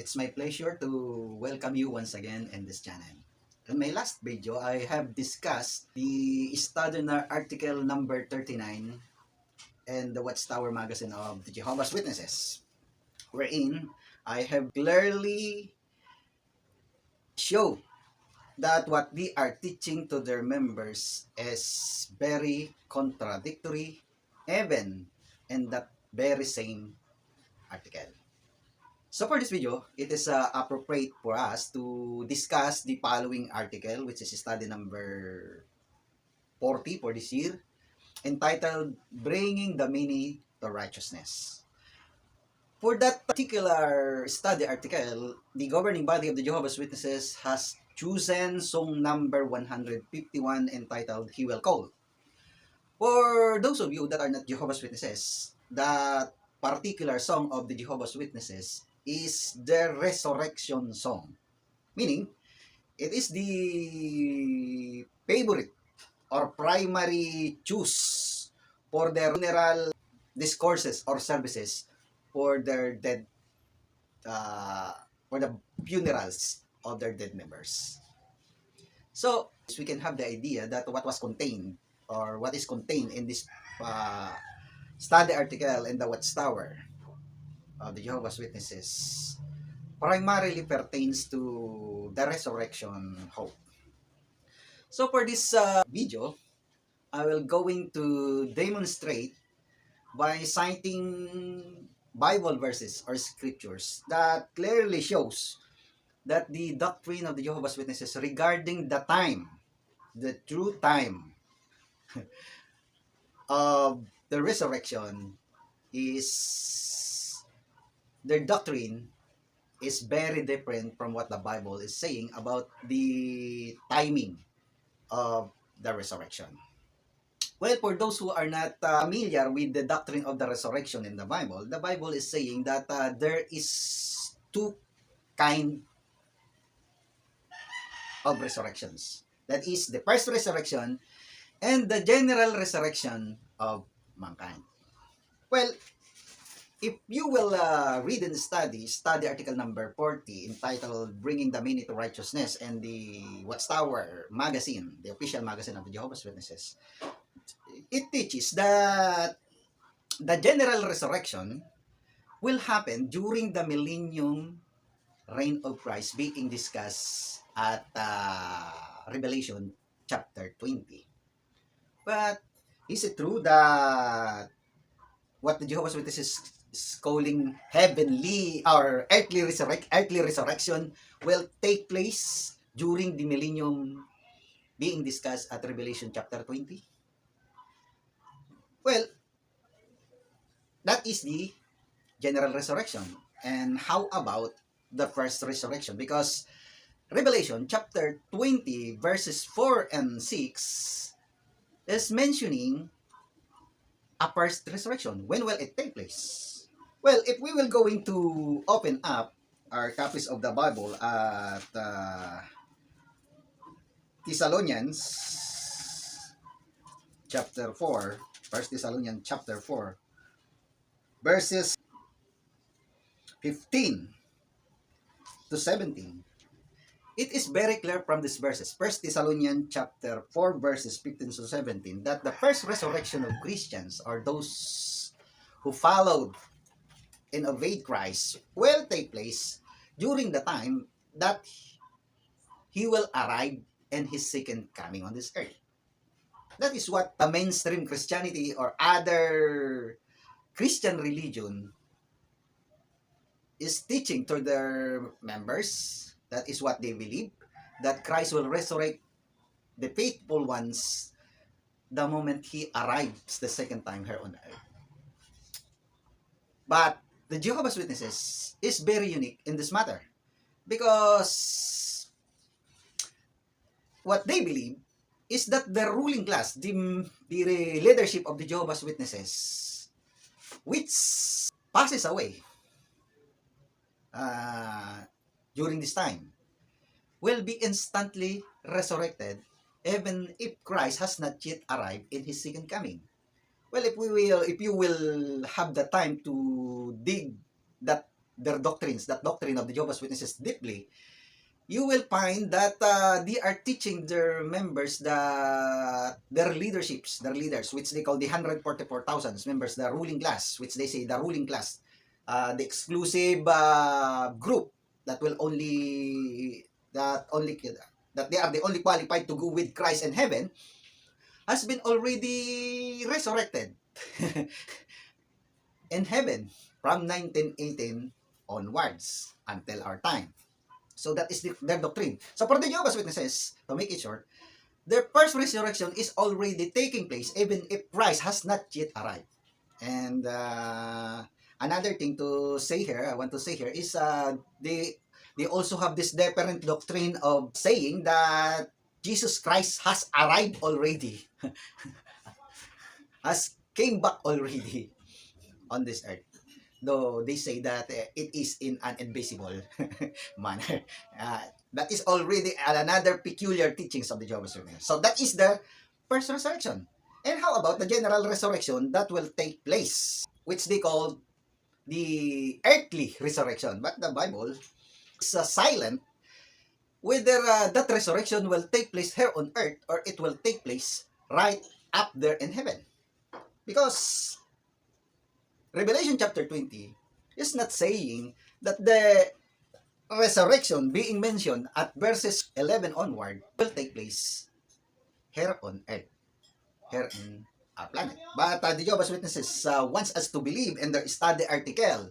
It's my pleasure to welcome you once again in this channel. In my last video, I have discussed the study article number 39 in the Watchtower magazine of the Jehovah's Witnesses, wherein I have clearly shown that what they are teaching to their members is very contradictory, even in that very same article. So for this video, it is appropriate for us to discuss the following article, which is study number 40 for this year, entitled Bringing the Many to Righteousness. For that particular study article, the governing body of the Jehovah's Witnesses has chosen song number 151 entitled He Will Call. For those of you that are not Jehovah's Witnesses, that particular song of the Jehovah's Witnesses is the resurrection song. Meaning, it is the favorite or primary choose for their funeral discourses or services for their dead, for the funerals of their dead members. So, we can have the idea that what was contained or what is contained in this study article in the Watchtower of the Jehovah's Witnesses primarily pertains to the resurrection hope. So for this video, I will going to demonstrate by citing Bible verses or scriptures that clearly shows that the doctrine of the Jehovah's Witnesses regarding the time, the true time of the resurrection is, their doctrine is very different from what the Bible is saying about the timing of the resurrection. Well, for those who are not familiar with the doctrine of the resurrection in the Bible is saying that there is two kind of resurrections. That is the first resurrection and the general resurrection of mankind. Well, if you will read and study article number 40 entitled Bringing the Many to Righteousness and the Watchtower magazine, the official magazine of the Jehovah's Witnesses, it teaches that the general resurrection will happen during the millennium reign of Christ being discussed at Revelation chapter 20. But is it true that what the Jehovah's Witnesses is calling heavenly or earthly resurrection will take place during the millennium being discussed at Revelation chapter 20? Well, that is the general resurrection. And how about the first resurrection? Because Revelation chapter 20 verses 4 and 6 is mentioning a first resurrection. When will it take place? Well, if we will going to open up our copies of the Bible at Thessalonians chapter 4, 1 Thessalonians chapter 4, verses 15 to 17, it is very clear from these verses, 1 Thessalonians chapter 4, verses 15 to 17, that the first resurrection of Christians, or those who followed and obeyed Christ, will take place during the time that He will arrive in His second coming on this earth. That is what the mainstream Christianity or other Christian religion is teaching to their members. That is what they believe, that Christ will resurrect the faithful ones the moment He arrives the second time here on earth. But the Jehovah's Witnesses is very unique in this matter, because what they believe is that the ruling class, the leadership of the Jehovah's Witnesses, which passes away during this time, will be instantly resurrected even if Christ has not yet arrived in His second coming. Well, if you will have the time to dig that their doctrines, that doctrine of the Jehovah's Witnesses deeply, you will find that they are teaching their members that their leaders, which they call the 144,000 members, the ruling class, which they say the ruling class, the exclusive group that will only that they are the only qualified to go with Christ in heaven, has been already resurrected in heaven from 1918 onwards until our time. So that is their doctrine. So for the Jehovah's Witnesses, to make it short, their first resurrection is already taking place even if Christ has not yet arrived. And another thing to say here, I want to say here, is they also have this different doctrine of saying that Jesus Christ has arrived already, has came back already on this earth. Though they say that it is in an invisible manner. That is already another peculiar teachings of the Jehovah's Witnesses. So that is the first resurrection. And how about the general resurrection that will take place, which they call the earthly resurrection? But the Bible is silent whether that resurrection will take place here on earth or it will take place right up there in heaven. Because Revelation chapter 20 is not saying that the resurrection being mentioned at verses 11 onward will take place here on earth, here in our planet. But the Jehovah's Witnesses wants us to believe in their study article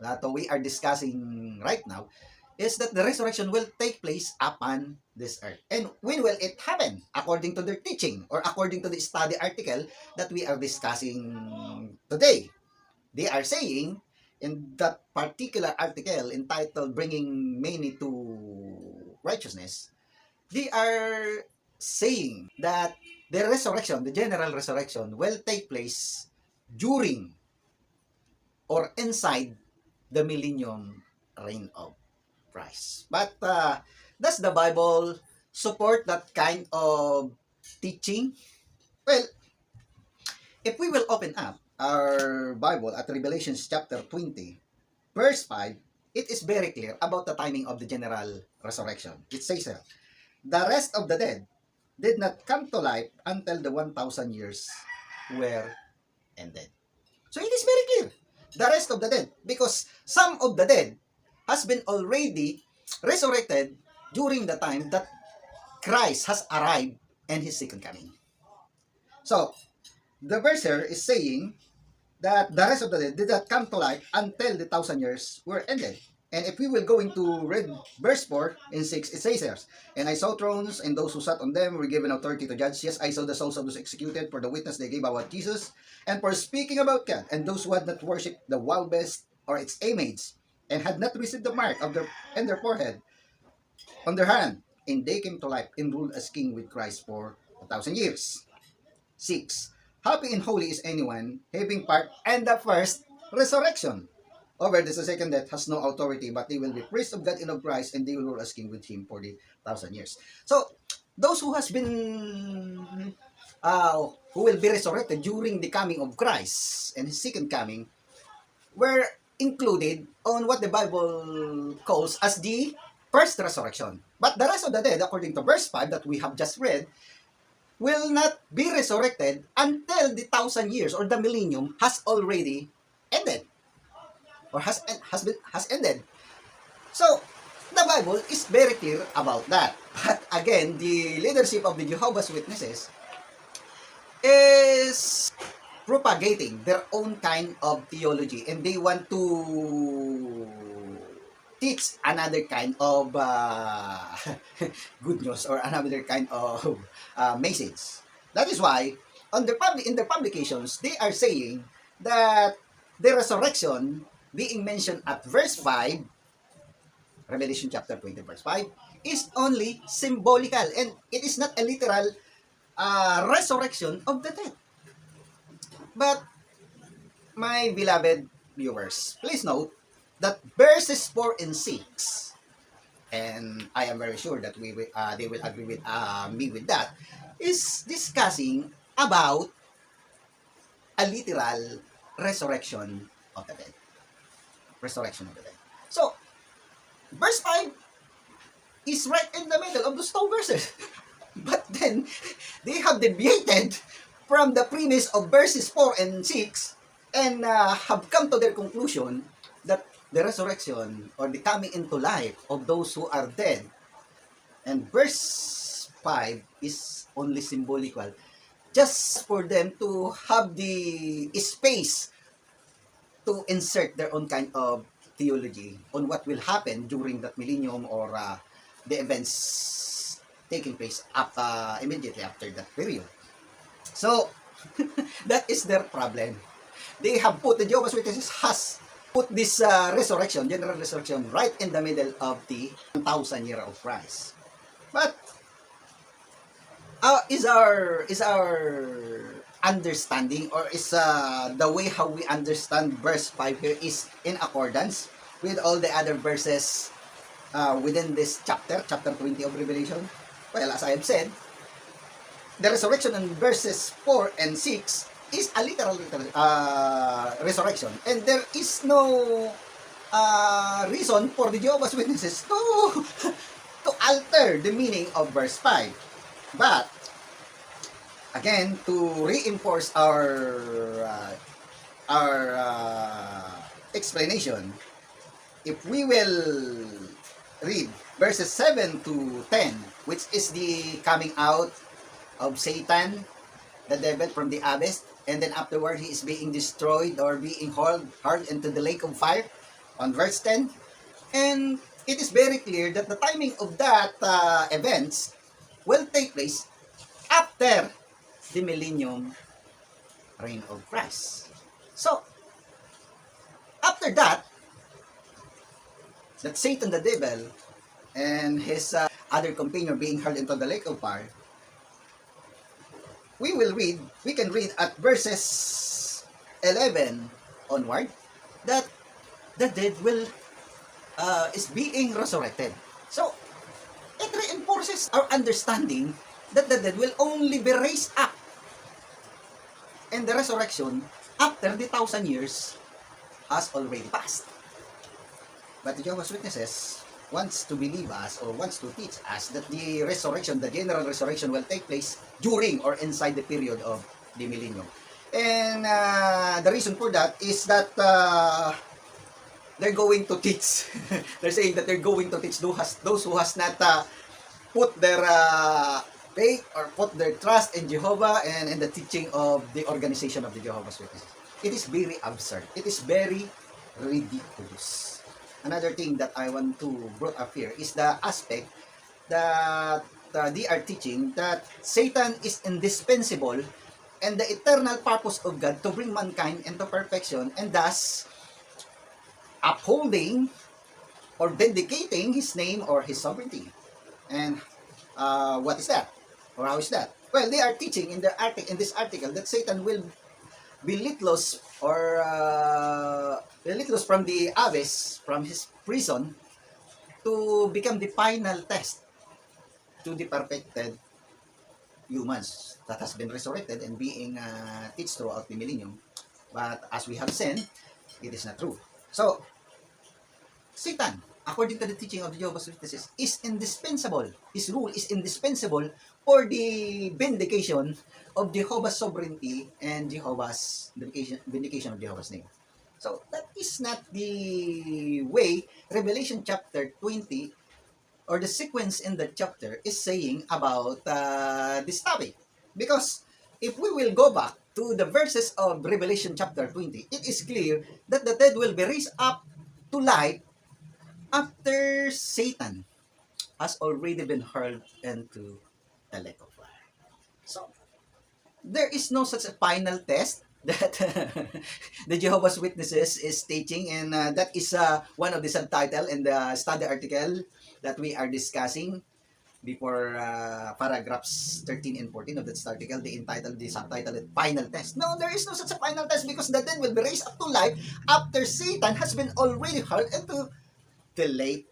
that we are discussing right now, is that the resurrection will take place upon this earth. And when will it happen? According to their teaching or according to the study article that we are discussing today. They are saying in that particular article entitled Bringing Many to Righteousness, they are saying that the resurrection, the general resurrection, will take place during or inside the millennium reign of Christ. But does the Bible support that kind of teaching? Well, if we will open up our Bible at Revelation chapter 20, verse 5, it is very clear about the timing of the general resurrection. It says here, the rest of the dead did not come to life until the 1,000 years were ended. So it is very clear, the rest of the dead, because some of the dead has been already resurrected during the time that Christ has arrived in his second coming. So, the verse here is saying that the rest of the dead did not come to life until the 1,000 years were ended. And if we will go into read verse 4 and 6, it says here, and I saw thrones, and those who sat on them were given authority to judge. Yes, I saw the souls of those executed for the witness they gave about Jesus, and for speaking about God, and those who had not worshipped the wild beast or its image, and had not received the mark of their forehead on their hand, and they came to life and ruled as king with Christ for 1,000 years. 6. Happy and holy is anyone having part in the first resurrection. Over this, the second death has no authority, but they will be priests of God and of Christ, and they will rule as king with him for the 1,000 years. So, those who has been, who will be resurrected during the coming of Christ and his second coming, were included on what the Bible calls as the first resurrection. But the rest of the dead, according to verse 5 that we have just read, will not be resurrected until the 1,000 years or the millennium has already ended or has ended. So the Bible is very clear about that. But again, the leadership of the Jehovah's Witnesses is propagating their own kind of theology, and they want to teach another kind of good news or another kind of message. That is why in their publications, they are saying that the resurrection being mentioned at verse 5, Revelation chapter 20 verse 5, is only symbolical, and it is not a literal resurrection of the dead. But my beloved viewers, please note that verses 4 and 6, and I am very sure that they will agree with me with that, is discussing about a literal resurrection of the dead. resurrection of the dead. So, verse 5 is right in the middle of those two verses. But then, they have deviated from the premise of verses 4 and 6 and have come to their conclusion that the resurrection or the coming into life of those who are dead, and verse 5 is only symbolical, just for them to have the space to insert their own kind of theology on what will happen during that millennium or the events taking place immediately after that period. So, that is their problem. They have put, the Jehovah's Witnesses has put this resurrection, general resurrection, right in the middle of the 1,000 year of Christ. But is our understanding, or is the way how we understand verse 5 here is in accordance with all the other verses within this chapter 20 of Revelation? Well, as I have said, the resurrection in verses 4 and 6 is a literal resurrection, and there is no reason for the Jehovah's Witnesses to to alter the meaning of verse 5. But again, to reinforce our explanation, if we will read verses 7 to 10, which is the coming out of Satan, the devil, from the abyss, and then afterward he is being destroyed or being hurled into the lake of fire on verse 10. And it is very clear that the timing of that events will take place after the millennium reign of Christ. So, after that Satan the devil and his other companion being hurled into the lake of fire, we can read at verses 11 onward that the dead is being resurrected. So, it reinforces our understanding that the dead will only be raised up in the resurrection after the 1,000 years has already passed. But the Jehovah's Witnesses wants to believe us, or wants to teach us, that the resurrection, the general resurrection, will take place during or inside the period of the millennium. And the reason for that is that they're going to teach. They're saying that they're going to teach those who has not put their faith or put their trust in Jehovah and in the teaching of the organization of the Jehovah's Witnesses. It is very absurd. It is very ridiculous. Another thing that I want to bring up here is the aspect that they are teaching that Satan is indispensable and the eternal purpose of God to bring mankind into perfection, and thus upholding or vindicating his name or his sovereignty. And what is that? Or how is that? Well, they are teaching in this article that Satan will be let loose or let loose from the abyss, from his prison, to become the final test to the perfected humans that has been resurrected and being teach throughout the millennium. But as we have seen, it is not true. So, Satan, according to the teaching of the Jehovah's Witnesses, is indispensable. His rule is indispensable for the vindication of Jehovah's sovereignty and Jehovah's vindication of Jehovah's name. So, that is not the way Revelation chapter 20, or the sequence in the chapter, is saying about this topic. Because if we will go back to the verses of Revelation chapter 20, it is clear that the dead will be raised up to life after Satan has already been hurled into the lake of fire. So, there is no such a final test that the Jehovah's Witnesses is teaching, and that is one of the subtitle in the study article that we are discussing before paragraphs 13 and 14 of that article. The subtitle is Final Test. No, there is no such a final test, because the dead will be raised up to life after Satan has been already hurled into the lake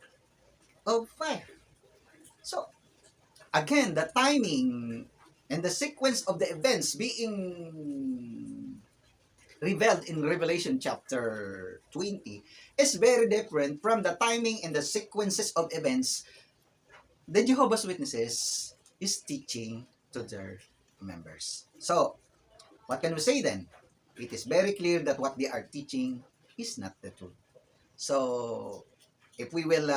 of fire. So, again, the timing and the sequence of the events being revealed in Revelation chapter 20 is very different from the timing and the sequences of events the Jehovah's Witnesses is teaching to their members. So, what can we say then? It is very clear that what they are teaching is not the truth. So, if we will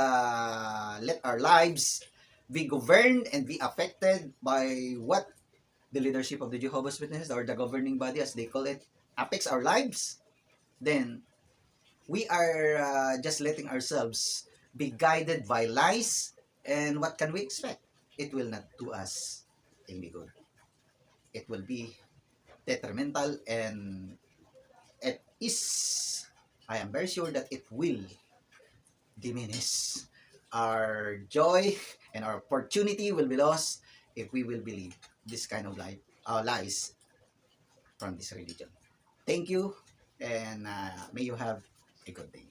let our lives be governed and be affected by what the leadership of the Jehovah's Witnesses or the governing body, as they call it, affects our lives, then we are just letting ourselves be guided by lies. And what can we expect? It will not do us any good. It will be detrimental, and it is, I am very sure that it will diminish our joy, and our opportunity will be lost if we will believe this kind of lies from this religion. Thank you, and may you have a good day.